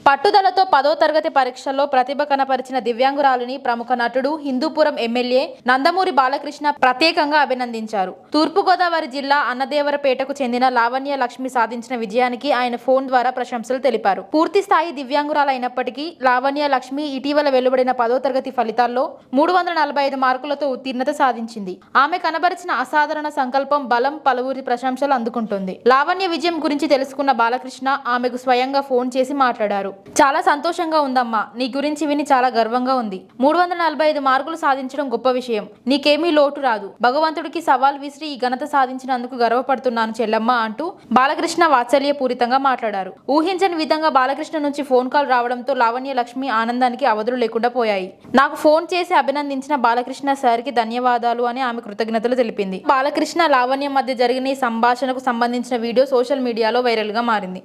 పట్టుదలతో 10వ తరగతి పరీక్షల్లో ప్రతిభ కనపరిచిన దివ్యాంగురాలిని ప్రముఖ నటుడు, హిందూపురం ఎమ్మెల్యే నందమూరి బాలకృష్ణ ప్రత్యేకంగా అభినందించారు. తూర్పుగోదావరి జిల్లా అన్నదేవరపేటకు చెందిన లావణ్య లక్ష్మి సాధించిన విజయానికి ఆయన ఫోన్ ద్వారా ప్రశంసలు తెలిపారు. పూర్తి స్థాయి దివ్యాంగురాలైనప్పటికీ లావణ్య లక్ష్మి ఇటీవల వెలువడిన 10వ తరగతి ఫలితాల్లో 345 మార్కులతో ఉత్తీర్ణత సాధించింది. ఆమె కనబరిచిన అసాధారణ సంకల్పం, బలం పలువురి ప్రశంసలు అందుకుంటోంది. లావణ్య విజయం గురించి తెలుసుకున్న బాలకృష్ణ ఆమెకు స్వయంగా ఫోన్ చేసి మాట్లాడారు. చాలా సంతోషంగా ఉందమ్మా, నీ గురించి విని చాలా గర్వంగా ఉంది. 345 మార్కులు సాధించడం గొప్ప విషయం. నీకేమీ లోటు రాదు. భగవంతుడికి సవాల్ విసిరి ఈ ఘనత సాధించినందుకు గర్వపడుతున్నాను చెల్లమ్మ అంటూ బాలకృష్ణ వాత్సల్యపూరితంగా మాట్లాడారు. ఊహించని విధంగా బాలకృష్ణ నుంచి ఫోన్ కాల్ రావడంతో లావణ్య లక్ష్మి ఆనందానికి అవధులు లేకుండా పోయాయి. నాకు ఫోన్ చేసి అభినందించిన బాలకృష్ణ సార్కి ధన్యవాదాలు అని ఆమె కృతజ్ఞతలు తెలిపింది. బాలకృష్ణ లావణ్య మధ్య జరిగిన ఈ సంభాషణకు సంబంధించిన వీడియో సోషల్ మీడియాలో వైరల్ గా మారింది.